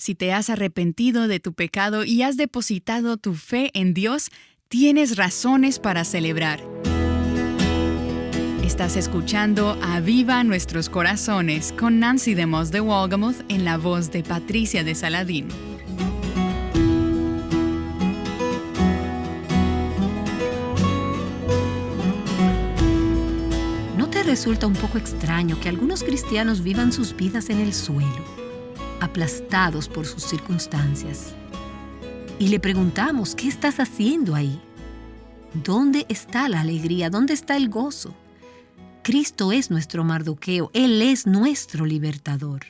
Si te has arrepentido de tu pecado y has depositado tu fe en Dios, tienes razones para celebrar. Estás escuchando Aviva Nuestros Corazones con Nancy DeMoss de Wolgemuth en la voz de Patricia de Saladín. ¿No te resulta un poco extraño que algunos cristianos vivan sus vidas en el suelo, aplastados por sus circunstancias? Y le preguntamos, ¿qué estás haciendo ahí? ¿Dónde está la alegría? ¿Dónde está el gozo? Cristo es nuestro Mardoqueo, Él es nuestro libertador.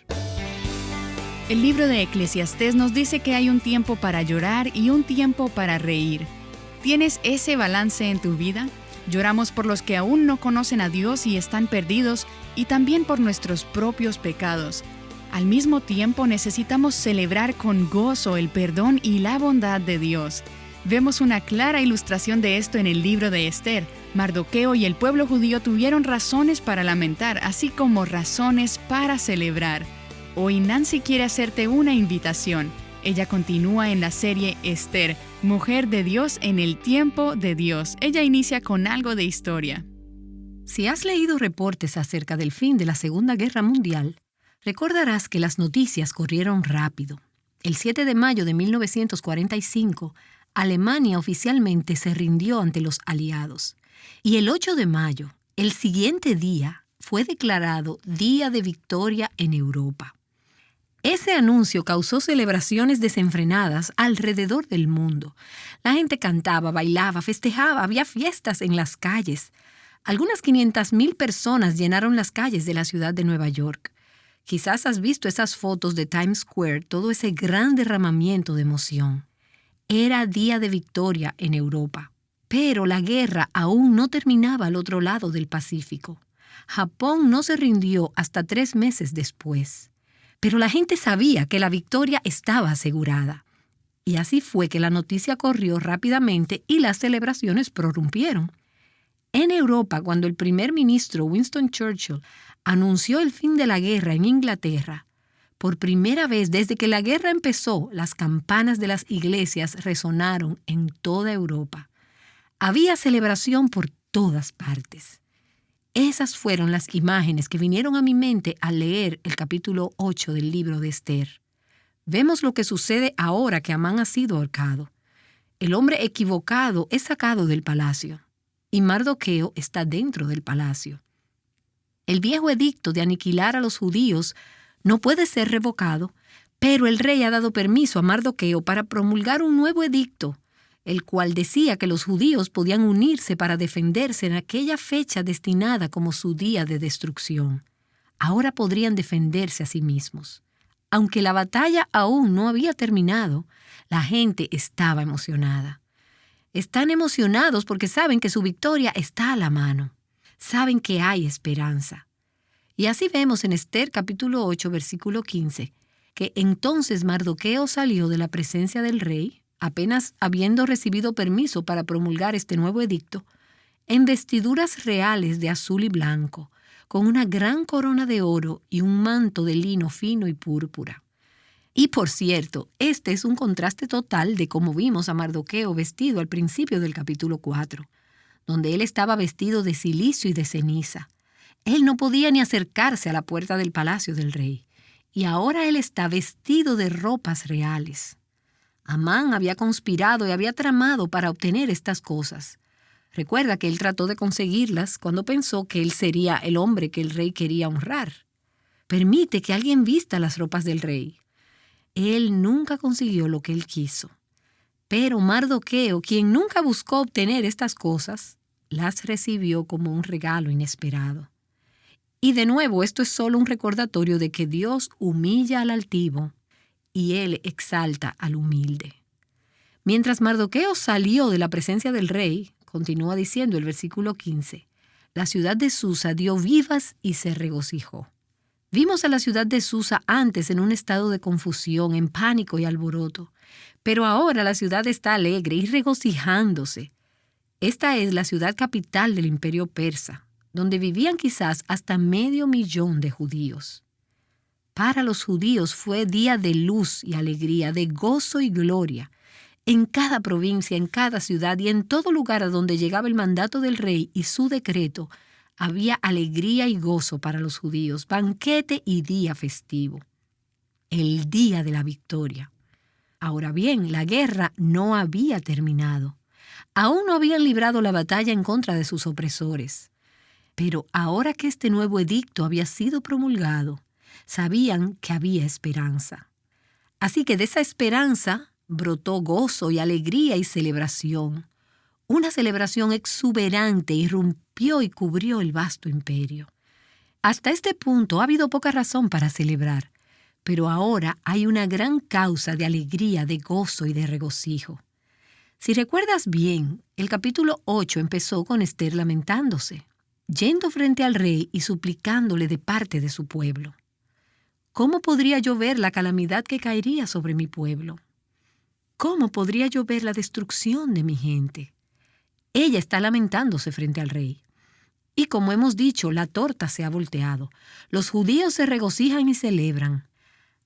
El libro de Eclesiastés nos dice que hay un tiempo para llorar y un tiempo para reír. ¿Tienes ese balance en tu vida? Lloramos por los que aún no conocen a Dios y están perdidos, y también por nuestros propios pecados. Al mismo tiempo necesitamos celebrar con gozo el perdón y la bondad de Dios. Vemos una clara ilustración de esto en el libro de Esther. Mardoqueo y el pueblo judío tuvieron razones para lamentar, así como razones para celebrar. Hoy Nancy quiere hacerte una invitación. Ella continúa en la serie Esther, Mujer de Dios en el tiempo de Dios. Ella inicia con algo de historia. Si has leído reportes acerca del fin de la Segunda Guerra Mundial, recordarás que las noticias corrieron rápido. El 7 de mayo de 1945, Alemania oficialmente se rindió ante los aliados. Y el 8 de mayo, el siguiente día, fue declarado Día de Victoria en Europa. Ese anuncio causó celebraciones desenfrenadas alrededor del mundo. La gente cantaba, bailaba, festejaba, había fiestas en las calles. Algunas 500,000 personas llenaron las calles de la ciudad de Nueva York. Quizás has visto esas fotos de Times Square, todo ese gran derramamiento de emoción. Era Día de Victoria en Europa. Pero la guerra aún no terminaba al otro lado del Pacífico. Japón no se rindió hasta 3 meses después. Pero la gente sabía que la victoria estaba asegurada. Y así fue que la noticia corrió rápidamente y las celebraciones prorrumpieron. En Europa, cuando el primer ministro Winston Churchill anunció el fin de la guerra en Inglaterra, por primera vez desde que la guerra empezó, las campanas de las iglesias resonaron en toda Europa. Había celebración por todas partes. Esas fueron las imágenes que vinieron a mi mente al leer el capítulo 8 del libro de Esther. Vemos lo que sucede ahora que Amán ha sido ahorcado. El hombre equivocado es sacado del palacio y Mardoqueo está dentro del palacio. El viejo edicto de aniquilar a los judíos no puede ser revocado, pero el rey ha dado permiso a Mardoqueo para promulgar un nuevo edicto, el cual decía que los judíos podían unirse para defenderse en aquella fecha destinada como su día de destrucción. Ahora podrían defenderse a sí mismos. Aunque la batalla aún no había terminado, la gente estaba emocionada. Están emocionados porque saben que su victoria está a la mano. Saben que hay esperanza. Y así vemos en Esther capítulo 8, versículo 15, que entonces Mardoqueo salió de la presencia del rey, apenas habiendo recibido permiso para promulgar este nuevo edicto, en vestiduras reales de azul y blanco, con una gran corona de oro y un manto de lino fino y púrpura. Y por cierto, este es un contraste total de cómo vimos a Mardoqueo vestido al principio del capítulo 4, donde él estaba vestido de cilicio y de ceniza. Él no podía ni acercarse a la puerta del palacio del rey, y ahora él está vestido de ropas reales. Amán había conspirado y había tramado para obtener estas cosas. Recuerda que él trató de conseguirlas cuando pensó que él sería el hombre que el rey quería honrar. Permite que alguien vista las ropas del rey. Él nunca consiguió lo que él quiso. Pero Mardoqueo, quien nunca buscó obtener estas cosas, las recibió como un regalo inesperado. Y de nuevo, esto es solo un recordatorio de que Dios humilla al altivo y Él exalta al humilde. Mientras Mardoqueo salió de la presencia del rey, continúa diciendo el versículo 15, la ciudad de Susa dio vivas y se regocijó. Vimos a la ciudad de Susa antes en un estado de confusión, en pánico y alboroto, pero ahora la ciudad está alegre y regocijándose. Esta es la ciudad capital del imperio persa, donde vivían quizás hasta 500,000 de judíos. Para los judíos fue día de luz y alegría, de gozo y gloria. En cada provincia, en cada ciudad y en todo lugar a donde llegaba el mandato del rey y su decreto, había alegría y gozo para los judíos, banquete y día festivo. El día de la victoria. Ahora bien, la guerra no había terminado. Aún no habían librado la batalla en contra de sus opresores. Pero ahora que este nuevo edicto había sido promulgado, sabían que había esperanza. Así que de esa esperanza brotó gozo y alegría y celebración. Una celebración exuberante irrumpió y cubrió el vasto imperio. Hasta este punto ha habido poca razón para celebrar, pero ahora hay una gran causa de alegría, de gozo y de regocijo. Si recuerdas bien, el capítulo 8 empezó con Ester lamentándose, yendo frente al rey y suplicándole de parte de su pueblo. ¿Cómo podría yo ver la calamidad que caería sobre mi pueblo? ¿Cómo podría yo ver la destrucción de mi gente? Ella está lamentándose frente al rey. Y como hemos dicho, la torta se ha volteado. Los judíos se regocijan y celebran.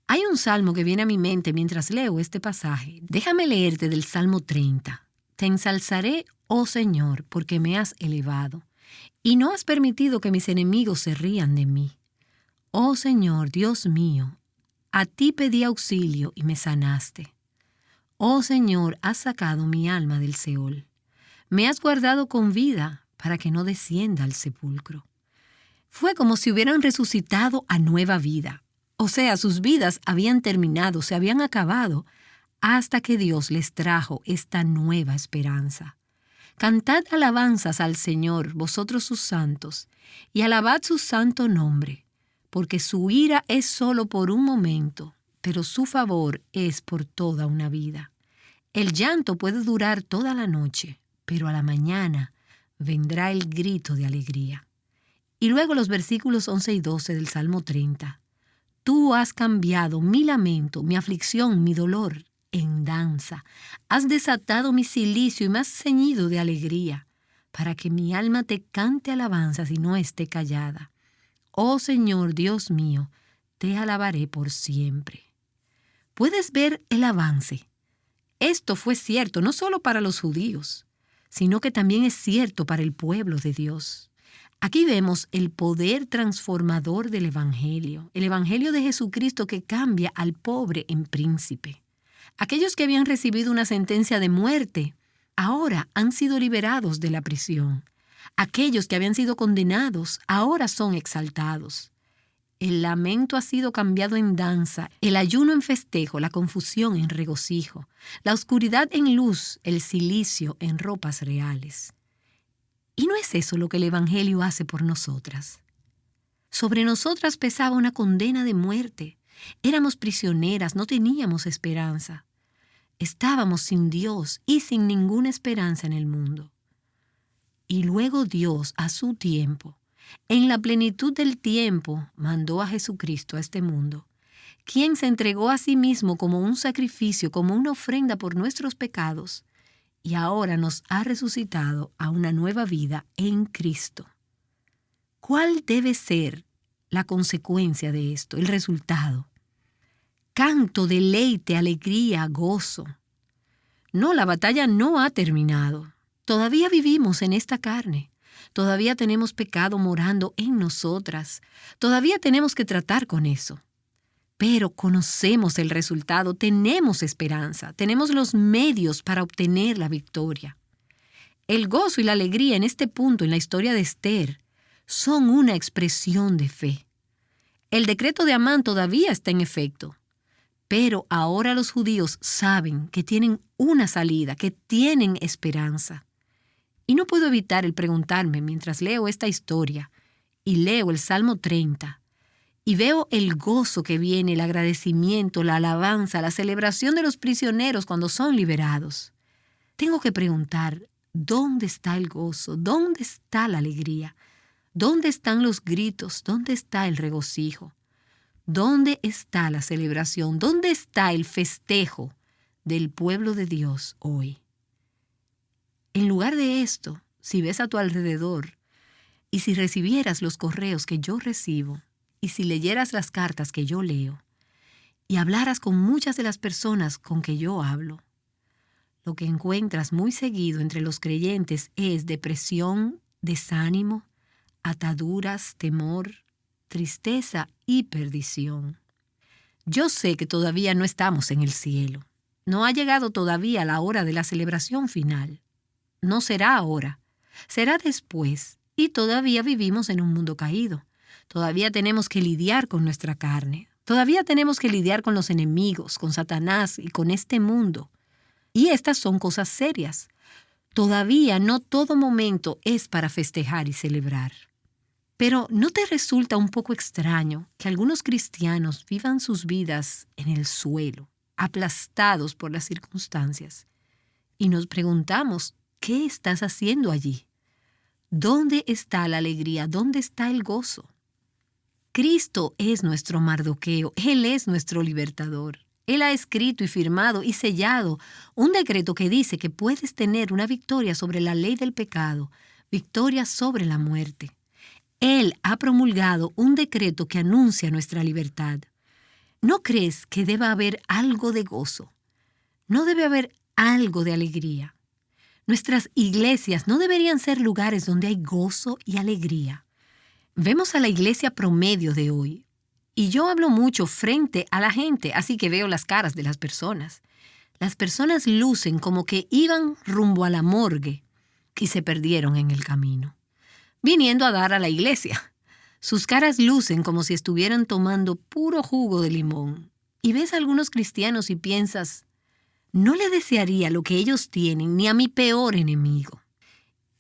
Hay un salmo que viene a mi mente mientras leo este pasaje. Déjame leerte del Salmo 30. Te ensalzaré, oh Señor, porque me has elevado, y no has permitido que mis enemigos se rían de mí. Oh Señor, Dios mío, a ti pedí auxilio y me sanaste. Oh Señor, has sacado mi alma del Seol. Me has guardado con vida para que no descienda al sepulcro. Fue como si hubieran resucitado a nueva vida. O sea, sus vidas habían terminado, se habían acabado, hasta que Dios les trajo esta nueva esperanza. Cantad alabanzas al Señor, vosotros sus santos, y alabad su santo nombre, porque su ira es solo por un momento, pero su favor es por toda una vida. El llanto puede durar toda la noche, pero a la mañana vendrá el grito de alegría. Y luego los versículos 11 y 12 del Salmo 30. Tú has cambiado mi lamento, mi aflicción, mi dolor en danza. Has desatado mi cilicio y me has ceñido de alegría, para que mi alma te cante alabanzas y no esté callada. Oh Señor, Dios mío, te alabaré por siempre. ¿Puedes ver el avance? Esto fue cierto no solo para los judíos, sino que también es cierto para el pueblo de Dios. Aquí vemos el poder transformador del Evangelio, el Evangelio de Jesucristo que cambia al pobre en príncipe. Aquellos que habían recibido una sentencia de muerte, ahora han sido liberados de la prisión. Aquellos que habían sido condenados, ahora son exaltados. El lamento ha sido cambiado en danza, el ayuno en festejo, la confusión en regocijo, la oscuridad en luz, el cilicio en ropas reales. ¿Y no es eso lo que el Evangelio hace por nosotras? Sobre nosotras pesaba una condena de muerte. Éramos prisioneras, no teníamos esperanza. Estábamos sin Dios y sin ninguna esperanza en el mundo. Y luego Dios, a su tiempo, en la plenitud del tiempo, mandó a Jesucristo a este mundo, quien se entregó a sí mismo como un sacrificio, como una ofrenda por nuestros pecados, y ahora nos ha resucitado a una nueva vida en Cristo. ¿Cuál debe ser la consecuencia de esto, el resultado? Canto, deleite, alegría, gozo. No, la batalla no ha terminado. Todavía vivimos en esta carne. Todavía tenemos pecado morando en nosotras. Todavía tenemos que tratar con eso. Pero conocemos el resultado, tenemos esperanza, tenemos los medios para obtener la victoria. El gozo y la alegría en este punto en la historia de Ester son una expresión de fe. El decreto de Amán todavía está en efecto, pero ahora los judíos saben que tienen una salida, que tienen esperanza. Y no puedo evitar el preguntarme mientras leo esta historia y leo el Salmo 30, y veo el gozo que viene, el agradecimiento, la alabanza, la celebración de los prisioneros cuando son liberados. Tengo que preguntar, ¿dónde está el gozo? ¿Dónde está la alegría? ¿Dónde están los gritos? ¿Dónde está el regocijo? ¿Dónde está la celebración? ¿Dónde está el festejo del pueblo de Dios hoy? En lugar de esto, si ves a tu alrededor y si recibieras los correos que yo recibo, y si leyeras las cartas que yo leo, y hablaras con muchas de las personas con que yo hablo, lo que encuentras muy seguido entre los creyentes es depresión, desánimo, ataduras, temor, tristeza y perdición. Yo sé que todavía no estamos en el cielo. No ha llegado todavía la hora de la celebración final. No será ahora, será después, y todavía vivimos en un mundo caído. Todavía tenemos que lidiar con nuestra carne. Todavía tenemos que lidiar con los enemigos, con Satanás y con este mundo. Y estas son cosas serias. Todavía no todo momento es para festejar y celebrar. Pero ¿no te resulta un poco extraño que algunos cristianos vivan sus vidas en el suelo, aplastados por las circunstancias? Y nos preguntamos, ¿qué estás haciendo allí? ¿Dónde está la alegría? ¿Dónde está el gozo? Cristo es nuestro Mardoqueo, Él es nuestro libertador. Él ha escrito y firmado y sellado un decreto que dice que puedes tener una victoria sobre la ley del pecado, victoria sobre la muerte. Él ha promulgado un decreto que anuncia nuestra libertad. ¿No crees que deba haber algo de gozo? ¿No debe haber algo de alegría? Nuestras iglesias no deberían ser lugares donde hay gozo y alegría. Vemos a la iglesia promedio de hoy. Y yo hablo mucho frente a la gente, así que veo las caras de las personas. Las personas lucen como que iban rumbo a la morgue y se perdieron en el camino, viniendo a dar a la iglesia. Sus caras lucen como si estuvieran tomando puro jugo de limón. Y ves a algunos cristianos y piensas, no le desearía lo que ellos tienen ni a mi peor enemigo.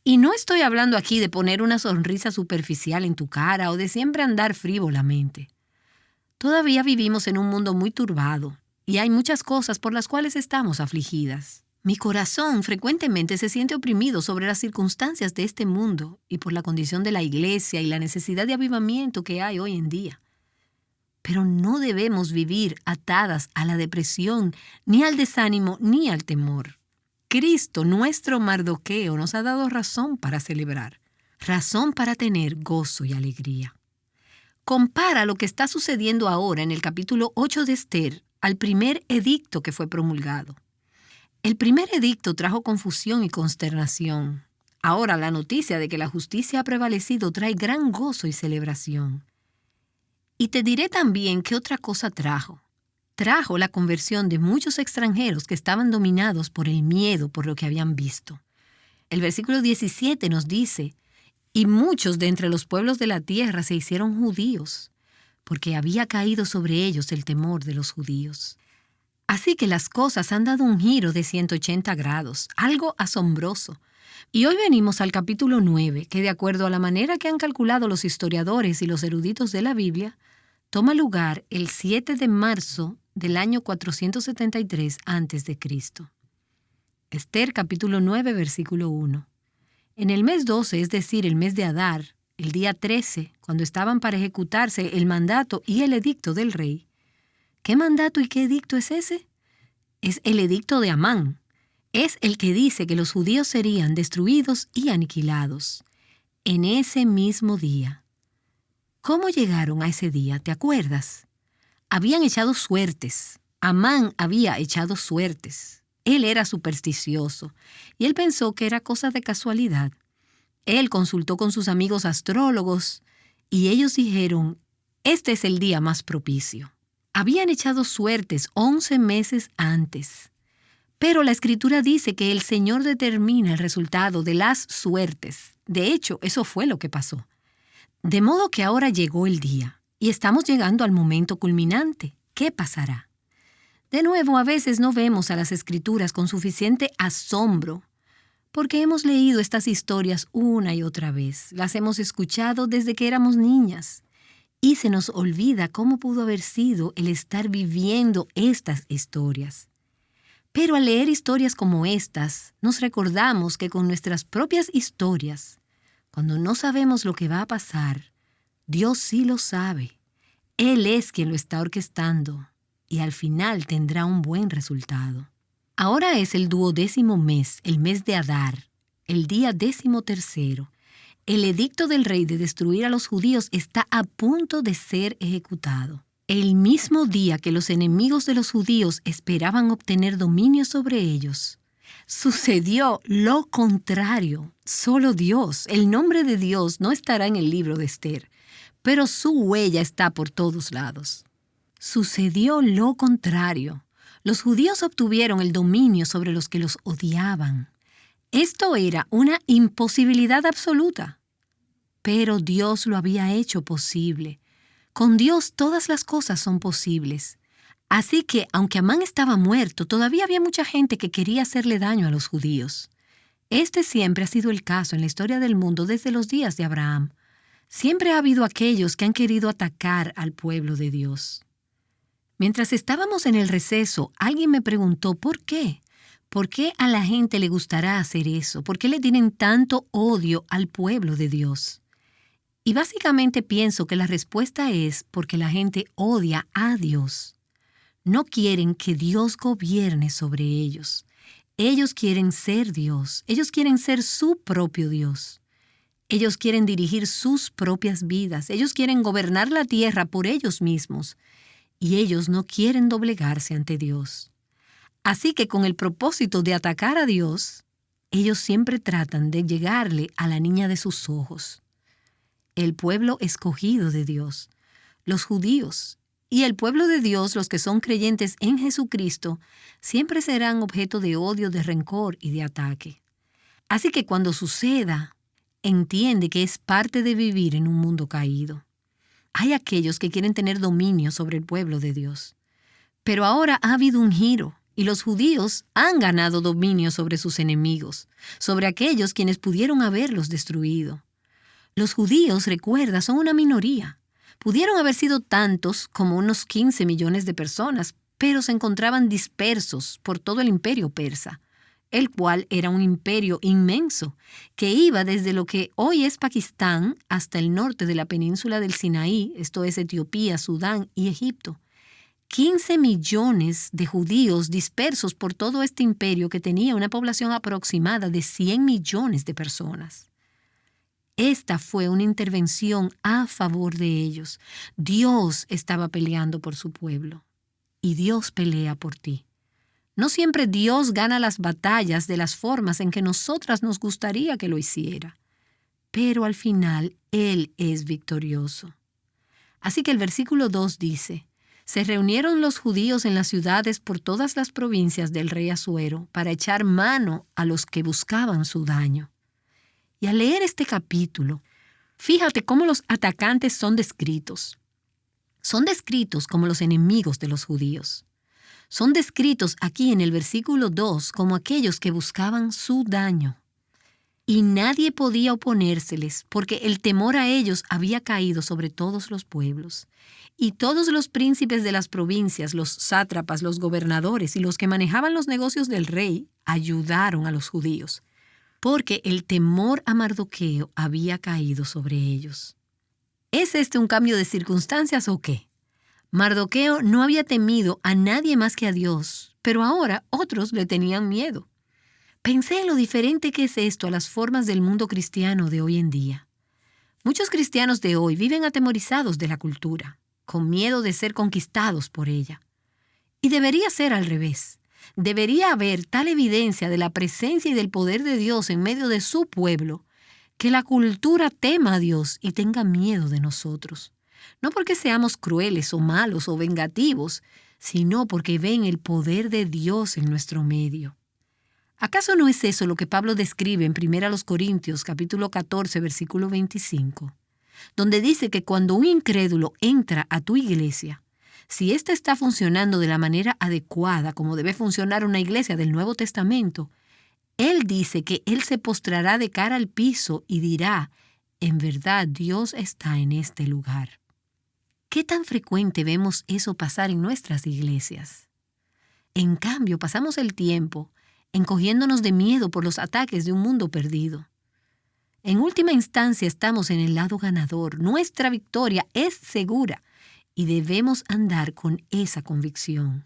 Y no estoy hablando aquí de poner una sonrisa superficial en tu cara o de siempre andar frívolamente. Todavía vivimos en un mundo muy turbado y hay muchas cosas por las cuales estamos afligidas. Mi corazón frecuentemente se siente oprimido sobre las circunstancias de este mundo y por la condición de la iglesia y la necesidad de avivamiento que hay hoy en día. Pero no debemos vivir atadas a la depresión, ni al desánimo, ni al temor. Cristo, nuestro Mardoqueo, nos ha dado razón para celebrar, razón para tener gozo y alegría. Compara lo que está sucediendo ahora en el capítulo 8 de Esther al primer edicto que fue promulgado. El primer edicto trajo confusión y consternación. Ahora la noticia de que la justicia ha prevalecido trae gran gozo y celebración. Y te diré también qué otra cosa trajo. Trajo la conversión de muchos extranjeros que estaban dominados por el miedo por lo que habían visto. El versículo 17 nos dice, y muchos de entre los pueblos de la tierra se hicieron judíos, porque había caído sobre ellos el temor de los judíos. Así que las cosas han dado un giro de 180 grados, algo asombroso. Y hoy venimos al capítulo 9, que de acuerdo a la manera que han calculado los historiadores y los eruditos de la Biblia, toma lugar el 7 de marzo del año 473 a.C. Esther capítulo 9, versículo 1. En el mes 12, es decir, el mes de Adar, el día 13, cuando estaban para ejecutarse el mandato y el edicto del rey. ¿Qué mandato y qué edicto es ese? Es el edicto de Amán. Es el que dice que los judíos serían destruidos y aniquilados en ese mismo día. ¿Cómo llegaron a ese día? ¿Te acuerdas? Habían echado suertes. Amán había echado suertes. Él era supersticioso y él pensó que era cosa de casualidad. Él consultó con sus amigos astrólogos y ellos dijeron, este es el día más propicio. Habían echado suertes 11 meses antes. Pero la Escritura dice que el Señor determina el resultado de las suertes. De hecho, eso fue lo que pasó. De modo que ahora llegó el día y estamos llegando al momento culminante. ¿Qué pasará? De nuevo, a veces no vemos a las Escrituras con suficiente asombro, porque hemos leído estas historias una y otra vez. Las hemos escuchado desde que éramos niñas. Y se nos olvida cómo pudo haber sido el estar viviendo estas historias. Pero al leer historias como estas, nos recordamos que con nuestras propias historias, cuando no sabemos lo que va a pasar, Dios sí lo sabe. Él es quien lo está orquestando y al final tendrá un buen resultado. Ahora es el 12º mes, el mes de Adar, el día 13º. El edicto del rey de destruir a los judíos está a punto de ser ejecutado. El mismo día que los enemigos de los judíos esperaban obtener dominio sobre ellos, sucedió lo contrario. Solo Dios, el nombre de Dios, no estará en el libro de Esther, pero su huella está por todos lados. Sucedió lo contrario. Los judíos obtuvieron el dominio sobre los que los odiaban. Esto era una imposibilidad absoluta. Pero Dios lo había hecho posible. Con Dios todas las cosas son posibles. Así que, aunque Amán estaba muerto, todavía había mucha gente que quería hacerle daño a los judíos. Este siempre ha sido el caso en la historia del mundo desde los días de Abraham. Siempre ha habido aquellos que han querido atacar al pueblo de Dios. Mientras estábamos en el receso, alguien me preguntó ¿por qué? ¿Por qué a la gente le gustará hacer eso? ¿Por qué le tienen tanto odio al pueblo de Dios? Y básicamente pienso que la respuesta es porque la gente odia a Dios. No quieren que Dios gobierne sobre ellos. Ellos quieren ser Dios. Ellos quieren ser su propio Dios. Ellos quieren dirigir sus propias vidas. Ellos quieren gobernar la tierra por ellos mismos. Y ellos no quieren doblegarse ante Dios. Así que con el propósito de atacar a Dios, ellos siempre tratan de llegarle a la niña de sus ojos. El pueblo escogido de Dios, los judíos, y el pueblo de Dios, los que son creyentes en Jesucristo, siempre serán objeto de odio, de rencor y de ataque. Así que cuando suceda, entiende que es parte de vivir en un mundo caído. Hay aquellos que quieren tener dominio sobre el pueblo de Dios. Pero ahora ha habido un giro, y los judíos han ganado dominio sobre sus enemigos, sobre aquellos quienes pudieron haberlos destruido. Los judíos, recuerda, son una minoría. Pudieron haber sido tantos como unos 15 millones de personas, pero se encontraban dispersos por todo el imperio persa, el cual era un imperio inmenso, que iba desde lo que hoy es Pakistán hasta el norte de la península del Sinaí, esto es Etiopía, Sudán y Egipto. 15 millones de judíos dispersos por todo este imperio que tenía una población aproximada de 100 millones de personas. Esta fue una intervención a favor de ellos. Dios estaba peleando por su pueblo. Y Dios pelea por ti. No siempre Dios gana las batallas de las formas en que nosotras nos gustaría que lo hiciera. Pero al final, Él es victorioso. Así que el versículo 2 dice, «Se reunieron los judíos en las ciudades por todas las provincias del rey Asuero para echar mano a los que buscaban su daño». Y al leer este capítulo, fíjate cómo los atacantes son descritos. Son descritos como los enemigos de los judíos. Son descritos aquí en el versículo 2 como aquellos que buscaban su daño. Y nadie podía oponérseles porque el temor a ellos había caído sobre todos los pueblos. Y todos los príncipes de las provincias, los sátrapas, los gobernadores y los que manejaban los negocios del rey ayudaron a los judíos, porque el temor a Mardoqueo había caído sobre ellos. ¿Es este un cambio de circunstancias o qué? Mardoqueo no había temido a nadie más que a Dios, pero ahora otros le tenían miedo. Pensé en lo diferente que es esto a las formas del mundo cristiano de hoy en día. Muchos cristianos de hoy viven atemorizados de la cultura, con miedo de ser conquistados por ella. Y debería ser al revés. Debería haber tal evidencia de la presencia y del poder de Dios en medio de su pueblo, que la cultura tema a Dios y tenga miedo de nosotros. No porque seamos crueles o malos o vengativos, sino porque ven el poder de Dios en nuestro medio. ¿Acaso no es eso lo que Pablo describe en 1 Corintios capítulo 14, versículo 25? Donde dice que cuando un incrédulo entra a tu iglesia, si ésta está funcionando de la manera adecuada, como debe funcionar una iglesia del Nuevo Testamento, él dice que él se postrará de cara al piso y dirá, en verdad Dios está en este lugar. ¿Qué tan frecuente vemos eso pasar en nuestras iglesias? En cambio, pasamos el tiempo encogiéndonos de miedo por los ataques de un mundo perdido. En última instancia estamos en el lado ganador. Nuestra victoria es segura. Y debemos andar con esa convicción.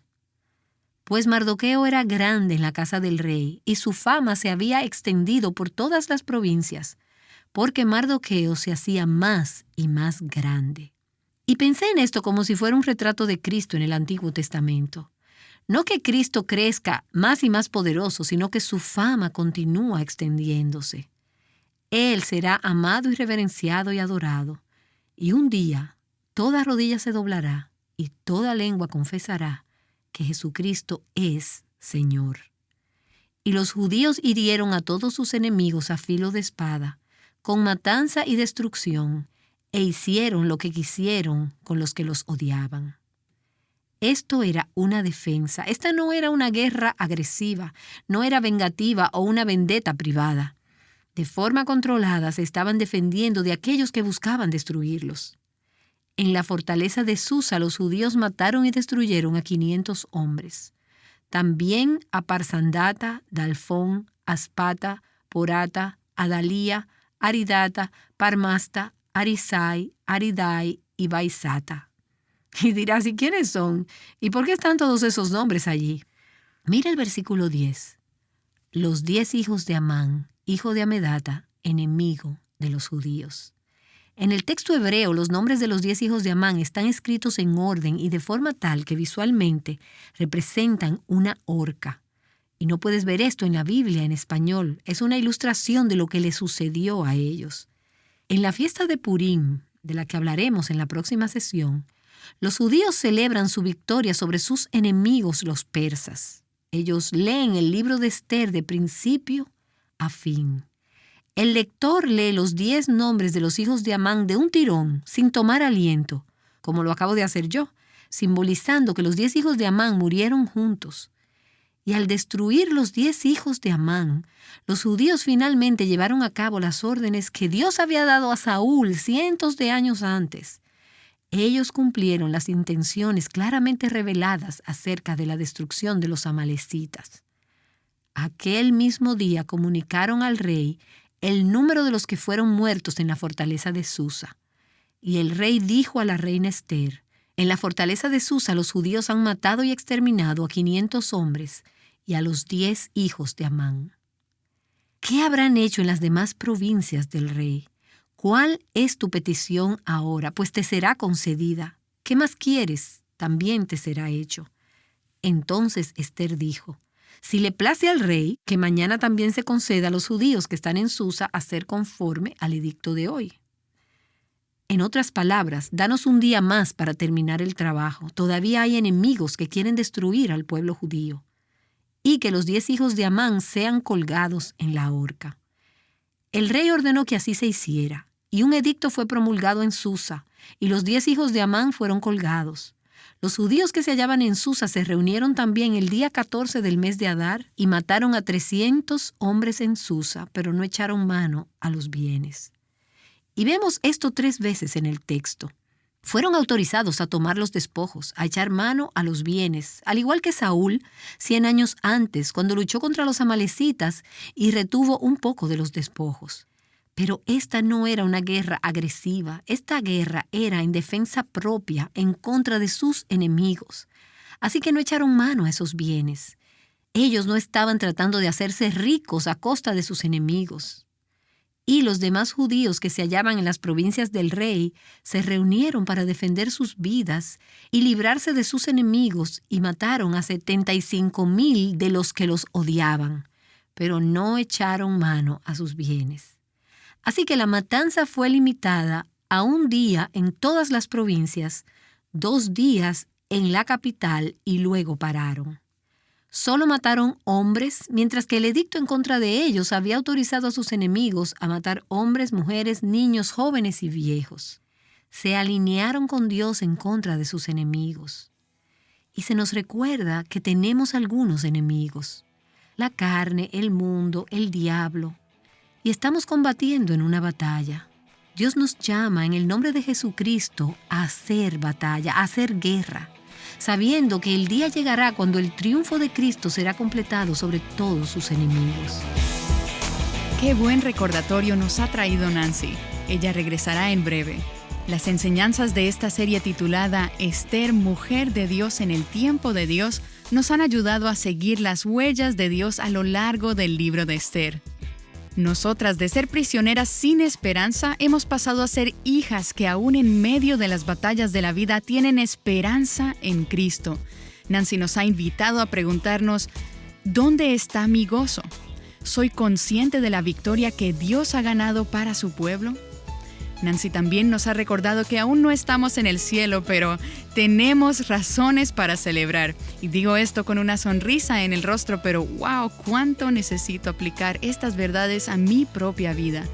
Pues Mardoqueo era grande en la casa del rey y su fama se había extendido por todas las provincias, porque Mardoqueo se hacía más y más grande. Y pensé en esto como si fuera un retrato de Cristo en el Antiguo Testamento. No que Cristo crezca más y más poderoso, sino que su fama continúa extendiéndose. Él será amado y reverenciado y adorado. Y un día, toda rodilla se doblará y toda lengua confesará que Jesucristo es Señor. Y los judíos hirieron a todos sus enemigos a filo de espada, con matanza y destrucción, e hicieron lo que quisieron con los que los odiaban. Esto era una defensa. Esta no era una guerra agresiva, no era vengativa o una vendetta privada. De forma controlada se estaban defendiendo de aquellos que buscaban destruirlos. En la fortaleza de Susa los judíos mataron y destruyeron a 500 hombres. También a Parsandata, Dalfón, Aspata, Porata, Adalía, Aridata, Parmasta, Arisai, Aridai y Baisata. Y dirás, ¿y quiénes son? ¿Y por qué están todos esos nombres allí? Mira el versículo 10. Los 10 hijos de Amán, hijo de Amedata, enemigo de los judíos. En el texto hebreo, los nombres de los 10 hijos de Amán están escritos en orden y de forma tal que visualmente representan una horca. Y no puedes ver esto en la Biblia en español. Es una ilustración de lo que le sucedió a ellos. En la fiesta de Purim, de la que hablaremos en la próxima sesión, los judíos celebran su victoria sobre sus enemigos, los persas. Ellos leen el libro de Esther de principio a fin. El lector lee los 10 nombres de los hijos de Amán de un tirón, sin tomar aliento, como lo acabo de hacer yo, simbolizando que los 10 hijos de Amán murieron juntos. Y al destruir los 10 hijos de Amán, los judíos finalmente llevaron a cabo las órdenes que Dios había dado a Saúl cientos de años antes. Ellos cumplieron las intenciones claramente reveladas acerca de la destrucción de los amalecitas. Aquel mismo día comunicaron al rey el número de los que fueron muertos en la fortaleza de Susa. Y el rey dijo a la reina Esther, en la fortaleza de Susa los judíos han matado y exterminado a 500 hombres y a los 10 hijos de Amán. ¿Qué habrán hecho en las demás provincias del rey? ¿Cuál es tu petición ahora? Pues te será concedida. ¿Qué más quieres? También te será hecho. Entonces Esther dijo, si le place al rey, que mañana también se conceda a los judíos que están en Susa hacer conforme al edicto de hoy. En otras palabras, danos un día más para terminar el trabajo. Todavía hay enemigos que quieren destruir al pueblo judío. Y que los 10 hijos de Amán sean colgados en la horca. El rey ordenó que así se hiciera. Y un edicto fue promulgado en Susa, y los 10 hijos de Amán fueron colgados. Los judíos que se hallaban en Susa se reunieron también el día 14 del mes de Adar y mataron a 300 hombres en Susa, pero no echaron mano a los bienes. Y vemos esto 3 veces en el texto. Fueron autorizados a tomar los despojos, a echar mano a los bienes, al igual que Saúl 100 años antes, cuando luchó contra los amalecitas y retuvo un poco de los despojos. Pero esta no era una guerra agresiva. Esta guerra era en defensa propia, en contra de sus enemigos. Así que no echaron mano a esos bienes. Ellos no estaban tratando de hacerse ricos a costa de sus enemigos. Y los demás judíos que se hallaban en las provincias del rey se reunieron para defender sus vidas y librarse de sus enemigos y mataron a 75,000 de los que los odiaban, pero no echaron mano a sus bienes. Así que la matanza fue limitada a un día en todas las provincias, 2 días en la capital y luego pararon. Solo mataron hombres, mientras que el edicto en contra de ellos había autorizado a sus enemigos a matar hombres, mujeres, niños, jóvenes y viejos. Se alinearon con Dios en contra de sus enemigos. Y se nos recuerda que tenemos algunos enemigos: la carne, el mundo, el diablo. Y estamos combatiendo en una batalla. Dios nos llama en el nombre de Jesucristo a hacer batalla, a hacer guerra, sabiendo que el día llegará cuando el triunfo de Cristo será completado sobre todos sus enemigos. Qué buen recordatorio nos ha traído Nancy. Ella regresará en breve. Las enseñanzas de esta serie titulada Esther, mujer de Dios en el tiempo de Dios, nos han ayudado a seguir las huellas de Dios a lo largo del libro de Esther. Nosotras, de ser prisioneras sin esperanza, hemos pasado a ser hijas que aún en medio de las batallas de la vida tienen esperanza en Cristo. Nancy nos ha invitado a preguntarnos, ¿dónde está mi gozo? ¿Soy consciente de la victoria que Dios ha ganado para su pueblo? Nancy también nos ha recordado que aún no estamos en el cielo, pero tenemos razones para celebrar. Y digo esto con una sonrisa en el rostro, pero ¡wow! ¿Cuánto necesito aplicar estas verdades a mi propia vida?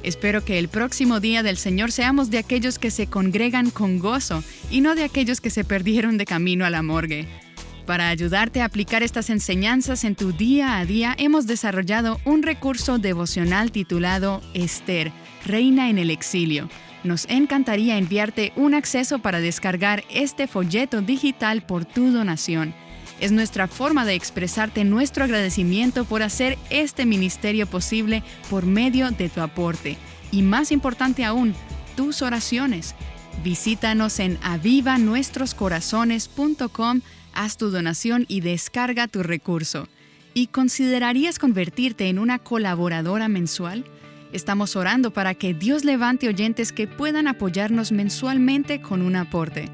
Espero que el próximo día del Señor seamos de aquellos que se congregan con gozo y no de aquellos que se perdieron de camino a la morgue. Para ayudarte a aplicar estas enseñanzas en tu día a día, hemos desarrollado un recurso devocional titulado Esther, Reina en el Exilio. Nos encantaría enviarte un acceso para descargar este folleto digital por tu donación. Es nuestra forma de expresarte nuestro agradecimiento por hacer este ministerio posible por medio de tu aporte. Y más importante aún, tus oraciones. Visítanos en avivanuestroscorazones.com, haz tu donación y descarga tu recurso. ¿Y considerarías convertirte en una colaboradora mensual? Estamos orando para que Dios levante oyentes que puedan apoyarnos mensualmente con un aporte.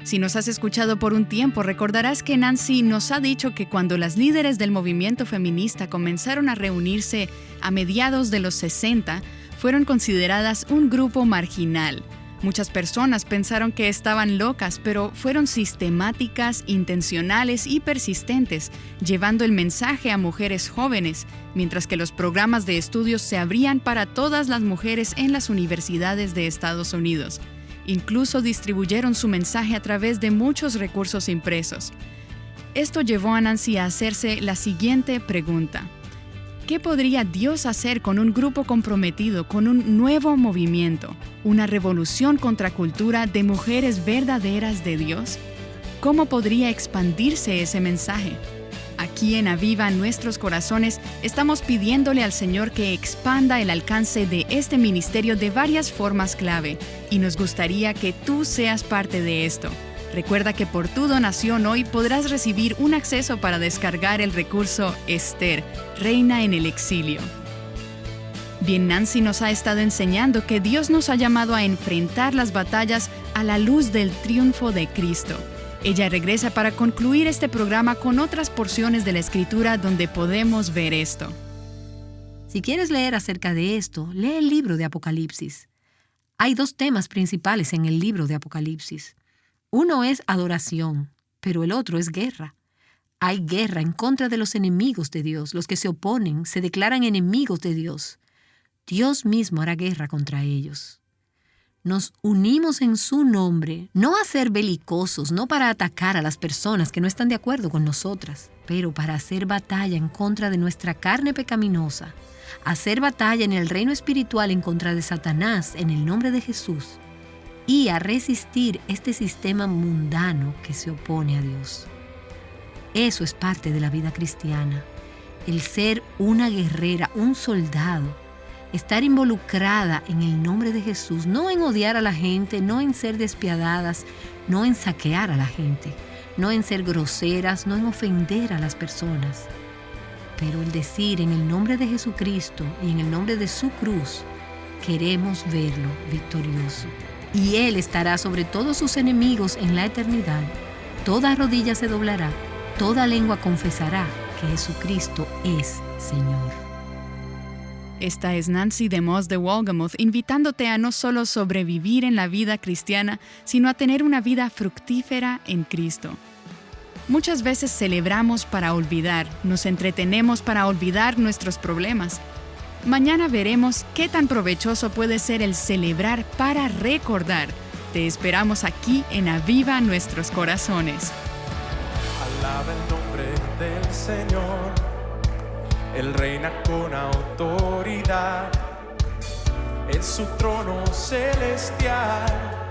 Si nos has escuchado por un tiempo, recordarás que Nancy nos ha dicho que cuando las líderes del movimiento feminista comenzaron a reunirse a mediados de los 60, fueron consideradas un grupo marginal. Muchas personas pensaron que estaban locas, pero fueron sistemáticas, intencionales y persistentes, llevando el mensaje a mujeres jóvenes, mientras que los programas de estudios se abrían para todas las mujeres en las universidades de Estados Unidos. Incluso distribuyeron su mensaje a través de muchos recursos impresos. Esto llevó a Nancy a hacerse la siguiente pregunta: ¿qué podría Dios hacer con un grupo comprometido con un nuevo movimiento, una revolución contracultura de mujeres verdaderas de Dios? ¿Cómo podría expandirse ese mensaje? Aquí en Aviva Nuestros Corazones estamos pidiéndole al Señor que expanda el alcance de este ministerio de varias formas clave, y nos gustaría que tú seas parte de esto. Recuerda que por tu donación hoy podrás recibir un acceso para descargar el recurso Esther, Reina en el Exilio. Bien, Nancy nos ha estado enseñando que Dios nos ha llamado a enfrentar las batallas a la luz del triunfo de Cristo. Ella regresa para concluir este programa con otras porciones de la Escritura donde podemos ver esto. Si quieres leer acerca de esto, lee el libro de Apocalipsis. Hay dos temas principales en el libro de Apocalipsis. Uno es adoración, pero el otro es guerra. Hay guerra en contra de los enemigos de Dios. Los que se oponen se declaran enemigos de Dios. Dios mismo hará guerra contra ellos. Nos unimos en su nombre, no a ser belicosos, no para atacar a las personas que no están de acuerdo con nosotras, pero para hacer batalla en contra de nuestra carne pecaminosa, hacer batalla en el reino espiritual en contra de Satanás en el nombre de Jesús, y a resistir este sistema mundano que se opone a Dios. Eso es parte de la vida cristiana. El ser una guerrera, un soldado, estar involucrada en el nombre de Jesús, no en odiar a la gente, no en ser despiadadas, no en saquear a la gente, no en ser groseras, no en ofender a las personas, pero el decir en el nombre de Jesucristo y en el nombre de su cruz, queremos verlo victorioso. Y Él estará sobre todos sus enemigos en la eternidad. Toda rodilla se doblará, toda lengua confesará que Jesucristo es Señor. Esta es Nancy DeMoss de Wolgemuth, invitándote a no solo sobrevivir en la vida cristiana, sino a tener una vida fructífera en Cristo. Muchas veces celebramos para olvidar, nos entretenemos para olvidar nuestros problemas. Mañana veremos qué tan provechoso puede ser el celebrar para recordar. Te esperamos aquí en Aviva Nuestros Corazones. Alaba el nombre del Señor. Él reina con autoridad en su trono celestial,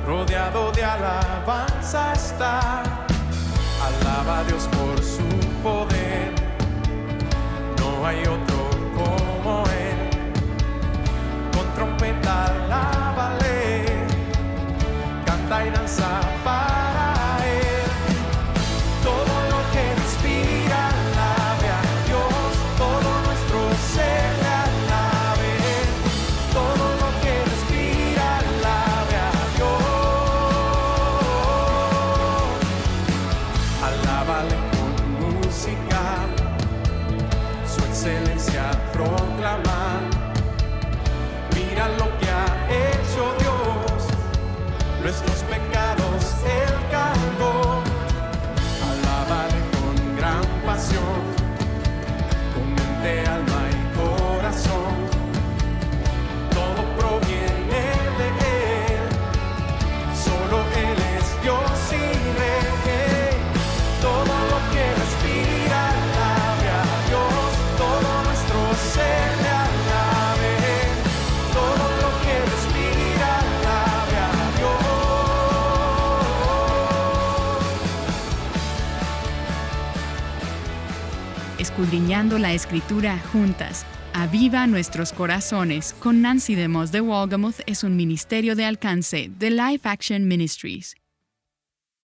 rodeado de alabanza está. Alaba a Dios por su poder, no hay otro como Él. Con trompeta alábale, canta y danza para Él. Todo lo que respira alabe a Dios, todo nuestro ser. escudriñando la Escritura juntas. Aviva nuestros corazones con Nancy DeMoss de Wolgemuth es un ministerio de alcance de Life Action Ministries.